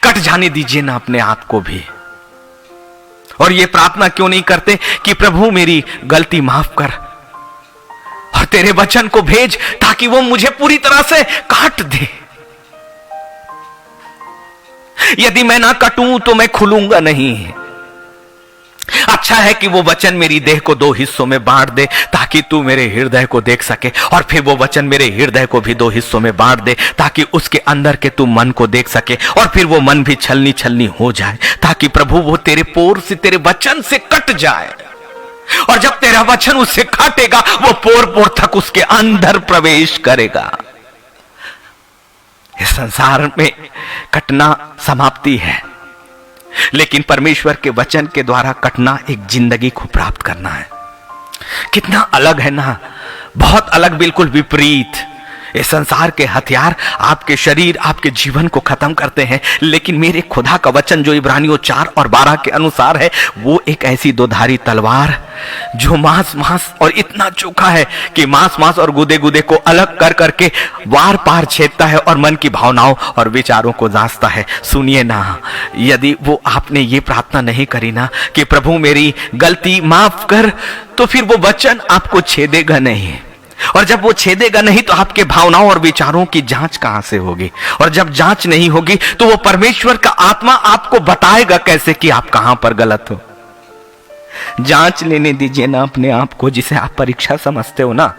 कट जाने दीजिए ना अपने आप को भी। और ये प्रार्थना क्यों नहीं करते कि प्रभु मेरी गलती माफ कर और तेरे वचन को भेज, ताकि वो मुझे पूरी तरह से काट दे। यदि मैं ना कटूं तो मैं खुलूंगा नहीं। अच्छा है कि वो वचन मेरी देह को 2 हिस्सों में बांट दे, ताकि तू मेरे हृदय को देख सके, और फिर वो वचन मेरे हृदय को भी 2 हिस्सों में बांट दे, ताकि उसके अंदर के तू मन को देख सके, और फिर वो मन भी छलनी छलनी हो जाए, ताकि प्रभु वो तेरे पोर से, तेरे वचन से कट जाए। और जब तेरा वचन उससे काटेगा, वो पोर पोर तक उसके अंदर प्रवेश करेगा। इस संसार में कटना समाप्ति है, लेकिन परमेश्वर के वचन के द्वारा कटना एक जिंदगी को प्राप्त करना है। कितना अलग है ना, बहुत अलग, बिल्कुल विपरीत। इस संसार के हथियार आपके शरीर, आपके जीवन को खत्म करते हैं, लेकिन मेरे खुदा का वचन जो इब्रानियों 4 और 12 के अनुसार है, वो एक ऐसी दोधारी तलवार जो मांस और इतना चोखा है कि मांस और गुदे गुदे को अलग कर करके वार पार छेदता है और मन की भावनाओं और विचारों को जांचता है। सुनिए ना, यदि वो आपने ये प्रार्थना नहीं करी ना कि प्रभु मेरी गलती माफ कर, तो फिर वो वचन आपको छेदेगा नहीं। और जब वो छेदेगा नहीं, तो आपके भावनाओं और विचारों की जांच कहां से होगी? और जब जांच नहीं होगी, तो वो परमेश्वर का आत्मा आपको बताएगा कैसे कि आप कहां पर गलत हो। जांच लेने दीजिए ना अपने आप को, जिसे आप परीक्षा समझते हो ना।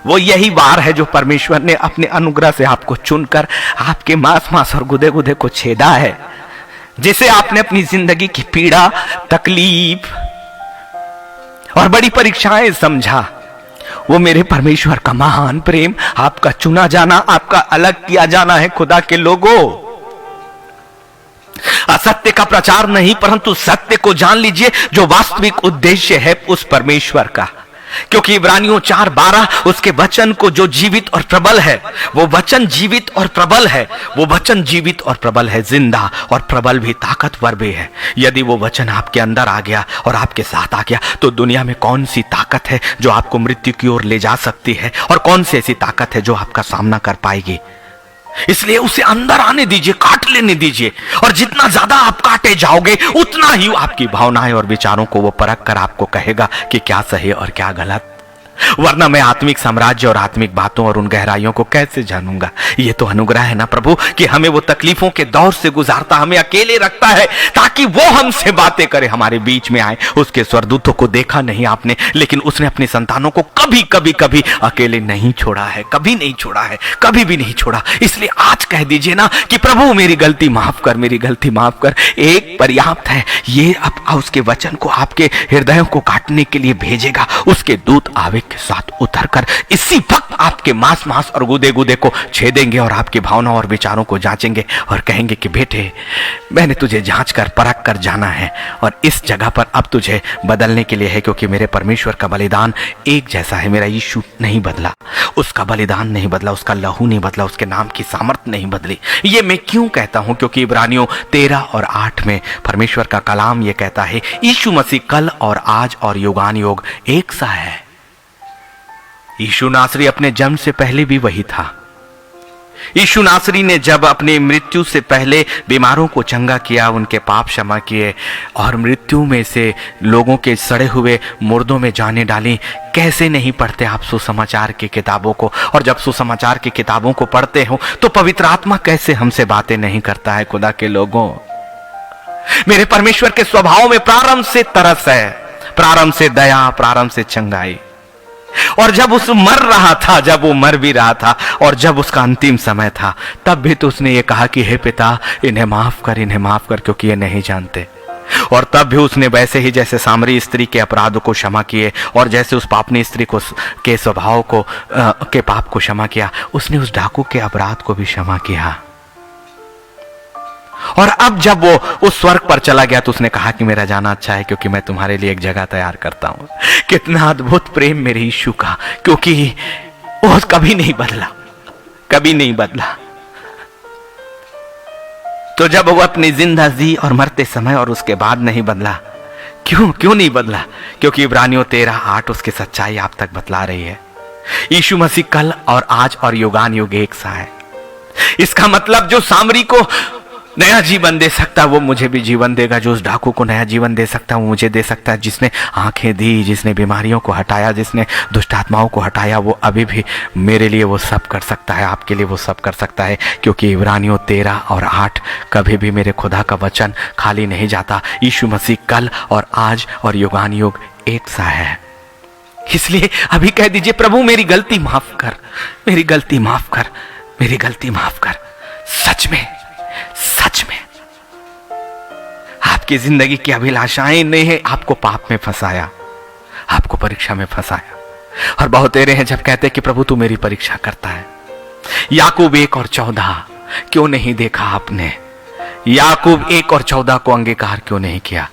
वो यही वार है जो परमेश्वर ने अपने अनुग्रह से आपको चुनकर आपके मांस और गुदे गुदे को छेदा है, जिसे आपने अपनी जिंदगी की पीड़ा, तकलीफ और बड़ी परीक्षाएं समझा। वो मेरे परमेश्वर का महान प्रेम, आपका चुना जाना, आपका अलग किया जाना है। खुदा के लोगों, असत्य का प्रचार नहीं, परंतु सत्य को जान लीजिए, जो वास्तविक उद्देश्य है उस परमेश्वर का। क्योंकि इब्रानियों 4:12 उसके वचन को जो जीवित और प्रबल है, वो वचन जीवित और प्रबल है, वो वचन जीवित और प्रबल है, जिंदा और प्रबल भी, ताकतवर भी है। यदि वो वचन आपके अंदर आ गया और आपके साथ आ गया, तो दुनिया में कौन सी ताकत है जो आपको मृत्यु की ओर ले जा सकती है, और कौन सी ऐसी ताकत है जो आपका सामना कर पाएगी? इसलिए उसे अंदर आने दीजिए, काट लेने दीजिए। और जितना ज्यादा आप काटे जाओगे, उतना ही आपकी भावनाएं और विचारों को वो परख कर आपको कहेगा कि क्या सही और क्या गलत। वरना मैं आत्मिक साम्राज्य और आत्मिक बातों और उन गहराइयों को कैसे जानूंगा? ये तो अनुग्रह है ना प्रभु, कि हमें वो तकलीफों के दौर से गुजारता, हमें अकेले रखता है, ताकि वो हमसे बातें करे, हमारे बीच में आए। उसके स्वर्गदूतों को देखा नहीं आपने, लेकिन उसने अपनी संतानों को कभी कभी कभी अकेले नहीं छोड़ा है, कभी नहीं छोड़ा है, कभी भी नहीं छोड़ा। इसलिए आज कह दीजिए ना कि प्रभु मेरी गलती माफ कर, मेरी गलती माफ कर। एक पर्याप्त है, ये अब उसके वचन को आपके हृदयों को काटने के लिए भेजेगा। उसके दूत आवे के साथ उतरकर इसी वक्त आपके मांस और गुदे गुदे को छेदेंगे, और आपकी भावनाओं और विचारों को जांचेंगे और कहेंगे कि बेटे, मैंने तुझे जांच कर परख कर जाना है, और इस जगह पर अब तुझे बदलने के लिए है, क्योंकि मेरे परमेश्वर का बलिदान एक जैसा है। मेरा यीशु नहीं बदला, उसका बलिदान नहीं बदला, उसका लहू नहीं बदला, उसके नाम की सामर्थ नहीं बदली। ये मैं क्यों कहता हूं? क्योंकि इब्रानियों 13 और 8 में परमेश्वर का कलाम ये कहता है, यीशु मसीह कल और आज और युगान युग एक सा है। यीशु नासरी अपने जन्म से पहले भी वही था। यीशु नासरी ने जब अपनी मृत्यु से पहले बीमारों को चंगा किया, उनके पाप क्षमा किए, और मृत्यु में से लोगों के सड़े हुए मुर्दों में जाने डाली। कैसे नहीं पढ़ते आप सुसमाचार की किताबों को? और जब सुसमाचार की किताबों को पढ़ते हो, तो पवित्र आत्मा कैसे हमसे बातें नहीं करता है? खुदा के लोगों, मेरे परमेश्वर के स्वभाव में प्रारंभ से तरस है, प्रारंभ से दया, प्रारंभ से चंगाई। और जब उस मर रहा था, जब वो मर भी रहा था, और जब उसका अंतिम समय था, तब भी तो उसने ये कहा कि हे पिता, इन्हें माफ कर, इन्हें माफ कर, क्योंकि ये नहीं जानते। और तब भी उसने वैसे ही जैसे सामरी स्त्री के अपराध को क्षमा किए और जैसे उस पापनी स्त्री को के स्वभाव को के पाप को क्षमा किया, उसने उस डाकू के अपराध को भी क्षमा किया। और अब जब वो उस स्वर्ग पर चला गया तो उसने कहा कि मेरा जाना अच्छा है, क्योंकि मैं तुम्हारे लिए एक जगह तैयार करता हूं। कितना अद्भुत प्रेम मेरे यीशु का, क्योंकि वो कभी नहीं बदला, कभी नहीं बदला। तो जब वो अपनी जिंदा जी और मरते समय और उसके बाद नहीं बदला, क्यों नहीं बदला? क्योंकि इब्रानियों 13:8 उसकी सच्चाई आप तक बतला रही है। यीशु मसीह कल और आज और युगान युग एक सा है। इसका मतलब जो सामरी को नया जीवन दे सकता है वो मुझे भी जीवन देगा, जो उस डाकू को नया जीवन दे सकता है वो मुझे दे सकता है। जिसने आंखें दी, जिसने बीमारियों को हटाया, जिसने दुष्ट आत्माओं को हटाया, वो अभी भी मेरे लिए वो सब कर सकता है, आपके लिए वो सब कर सकता है। क्योंकि इब्रानियों 13:8 कभी भी मेरे खुदा का वचन खाली नहीं जाता। यीशु मसीह कल और आज और युगान युग एक सा है। इसलिए अभी कह दीजिए, प्रभु मेरी गलती माफ कर, मेरी गलती माफ कर, मेरी गलती माफ कर। सच में आपकी जिंदगी की अभिलाषाएं ने आपको पाप में फंसाया, आपको परीक्षा में फंसाया। और बहुत तेरे हैं जब कहते हैं कि प्रभु तू मेरी परीक्षा करता है। याकूब 1:14 क्यों नहीं देखा आपने? याकूब 1:14 को अंगीकार क्यों नहीं किया?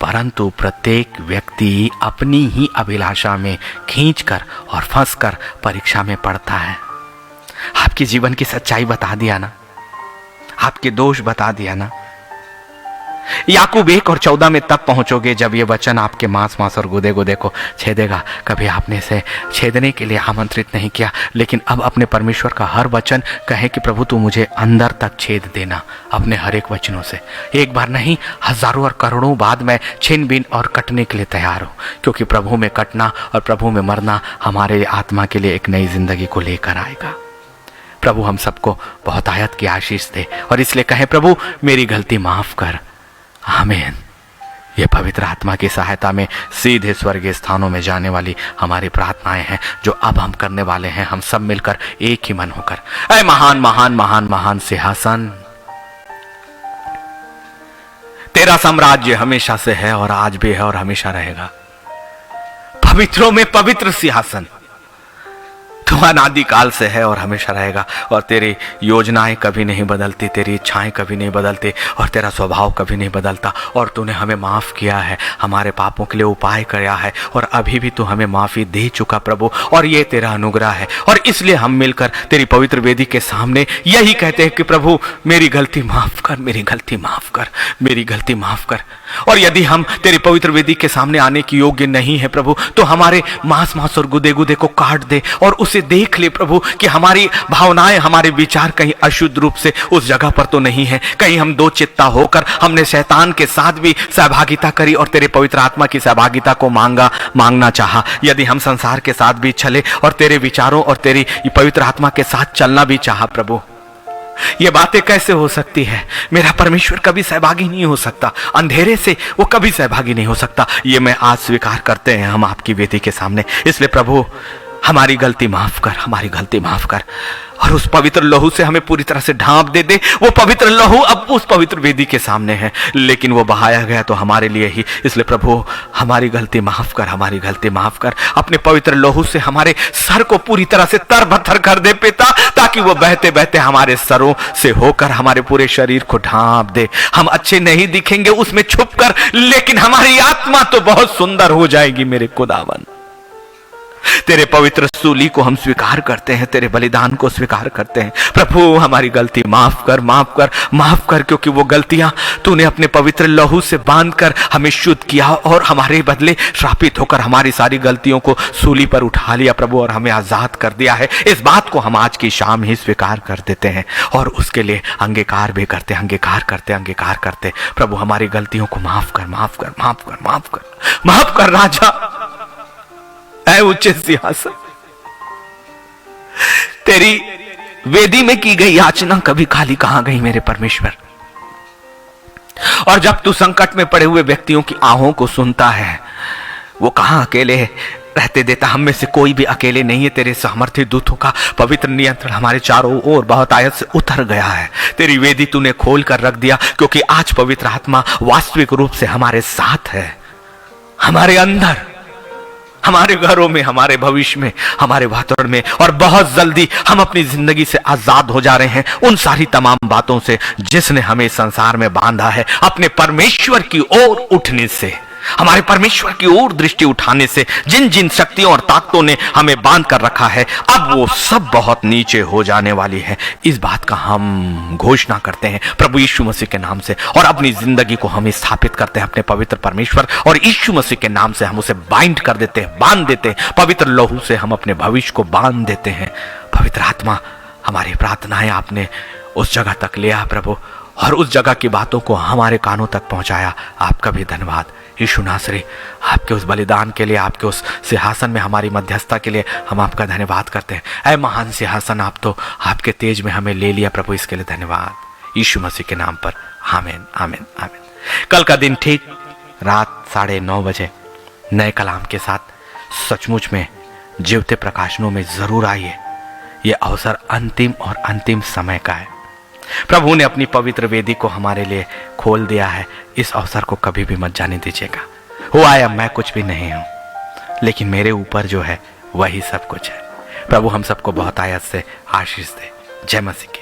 परंतु प्रत्येक व्यक्ति अपनी ही अभिलाषा में खींचकर और फंसकर परीक्षा में पड़ता है। आपके जीवन की सच्चाई बता दिया ना, आपके दोष बता दिया ना। याकूब 1:14 में तब पहुंचोगे जब ये वचन आपके मांस और गुदे गुदे को छेदेगा। कभी आपने इसे छेदने के लिए आमंत्रित नहीं किया, लेकिन अब अपने परमेश्वर का हर वचन कहे कि प्रभु तू मुझे अंदर तक छेद देना अपने हर एक वचनों से। एक बार नहीं, हजारों और करोड़ों बाद मैं छिन बिन और कटने के लिए तैयार हूं, क्योंकि प्रभु में कटना और प्रभु में मरना हमारे आत्मा के लिए एक नई जिंदगी को लेकर आएगा। प्रभु हम सबको बहुत आयत की आशीष दे और इसलिए कहे प्रभु मेरी गलती माफ कर। आमीन। ये पवित्र आत्मा की सहायता में सीधे स्वर्गीय स्थानों में जाने वाली हमारी प्रार्थनाएं हैं जो अब हम करने वाले हैं, हम सब मिलकर एक ही मन होकर। ऐ महान महान महान महान सिंहासन, तेरा साम्राज्य हमेशा से है और आज भी है और हमेशा रहेगा। पवित्रों में पवित्र सिंहासन तू अनादि काल से है और हमेशा रहेगा। और तेरी योजनाएं कभी नहीं बदलती, तेरी इच्छाएं कभी नहीं बदलती और तेरा स्वभाव कभी नहीं बदलता। और तूने हमें माफ किया है, हमारे पापों के लिए उपाय किया है और अभी भी तू हमें माफी दे चुका प्रभु, और ये तेरा अनुग्रह है। और इसलिए हम मिलकर तेरी पवित्र वेदी के सामने यही कहते हैं कि प्रभु मेरी गलती माफ कर, मेरी गलती माफ कर, मेरी गलती माफ कर। और यदि हम तेरी पवित्र वेदी के सामने आने की योग्य नहीं है प्रभु, तो हमारे मांस और गुदे गुदे को काट दे और उसे देख ले प्रभु कि हमारी भावनाएं, हमारे विचार कहीं अशुद्ध रूप से उस जगह पर तो नहीं है। कहीं हम दो चित्ता होकर हमने शैतान के साथ भी सहभागिता करी और तेरे पवित्र आत्मा की सहभागिता को मांगना चाहा। यदि हम संसार के साथ भी चले और तेरे विचारों और तेरी पवित्र आत्मा के साथ चलना भी चाहा प्रभु, ये बातें कैसे हो सकती है? मेरा परमेश्वर कभी सहभागी नहीं हो सकता, अंधेरे से वो कभी सहभागी नहीं हो सकता। ये मैं आज स्वीकार करते हैं हम आपकी वेदी के सामने। इसलिए प्रभु हमारी गलती माफ कर, हमारी गलती माफ कर और उस पवित्र लहू से हमें पूरी तरह से ढांप दे। वो पवित्र लहू अब उस पवित्र वेदी के सामने है, लेकिन वो बहाया गया तो हमारे लिए ही। इसलिए प्रभु हमारी गलती माफ कर, हमारी गलती माफ कर। अपने पवित्र लहू से हमारे सर को पूरी तरह से तरबतर कर दे पिता, ताकि वो बहते बहते हमारे सरों से होकर हमारे पूरे शरीर को ढांप दे। हम अच्छे नहीं दिखेंगे उसमें छुप कर, लेकिन हमारी आत्मा तो बहुत सुंदर हो जाएगी मेरे खुदावन। तेरे पवित्र सूली को हम स्वीकार करते हैं, तेरे बलिदान को स्वीकार करते हैं। प्रभु हमारी गलती माफ कर, माफ कर, माफ कर, क्योंकि वो गलतियां तूने अपने पवित्र लहू से बांधकर हमें शुद्ध किया और हमारे बदले श्रापित होकर हमारी सारी गलतियों को सूली पर उठा लिया प्रभु, और हमें आजाद कर दिया है। इस बात को हम आज की शाम ही स्वीकार कर देते हैं और उसके लिए अंगीकार भी करते, अंगीकार करते, अंगीकार करते। प्रभु हमारी गलतियों को माफ कर, माफ कर, माफ कर, माफ कर, माफ कर राजा। ऐ उच्च सिंहासन, तेरी वेदी में की गई याचना कभी खाली कहां गई मेरे परमेश्वर? और जब तू संकट में पड़े हुए व्यक्तियों की आहों को सुनता है, वो कहां अकेले रहते देता। हम में से कोई भी अकेले नहीं है। तेरे सामर्थ्य दूतों का पवित्र नियंत्रण हमारे चारों ओर बहुत आयत से उतर गया है। तेरी वेदी तूने खोल कर रख दिया, क्योंकि आज पवित्र आत्मा वास्तविक रूप से हमारे साथ है, हमारे अंदर, हमारे घरों में, हमारे भविष्य में, हमारे वातावरण में। और बहुत जल्दी हम अपनी जिंदगी से आजाद हो जा रहे हैं उन सारी तमाम बातों से जिसने हमें संसार में बांधा है। अपने परमेश्वर की ओर उठने से, हमारे परमेश्वर की ओर दृष्टि उठाने से जिन जिन शक्तियों और ताकतों ने हमें बांध कर रखा है, अब वो सब बहुत नीचे हो जाने वाली है। इस बात का हम घोषणा करते हैं प्रभु यीशु मसीह के नाम से, और अपनी जिंदगी को हम स्थापित करते हैं अपने पवित्र परमेश्वर और यीशु मसीह के नाम से। हम उसे बाइंड कर देते हैं, बांध देते हैं। पवित्र लहू से हम अपने भविष्य को बांध देते हैं। पवित्र आत्मा, हमारी प्रार्थनाएं आपने उस जगह तक ले आया प्रभु, और उस जगह की बातों को हमारे कानों तक पहुंचाया। आपका भी धन्यवाद यीशु नासरी। आपके उस बलिदान के लिए, आपके उस सिंहासन में हमारी मध्यस्थता के लिए हम आपका धन्यवाद करते हैं। ऐ महान सिंहासन, आप तो आपके तेज में हमें ले लिया प्रभु, इसके लिए धन्यवाद यीशु मसीह के नाम पर। आमीन, आमीन, आमीन। कल का दिन ठीक रात 9:30 बजे नए कलाम के साथ सचमुच में जीवते प्रकाशनों में जरूर आइए। यह अवसर अंतिम और अंतिम समय का है। प्रभु ने अपनी पवित्र वेदी को हमारे लिए खोल दिया है। इस अवसर को कभी भी मत जाने दीजिएगा। हुआ है, मैं कुछ भी नहीं हूं, लेकिन मेरे ऊपर जो है वही सब कुछ है। प्रभु हम सबको बहुत आयत से आशीष दे। जय मसीह की।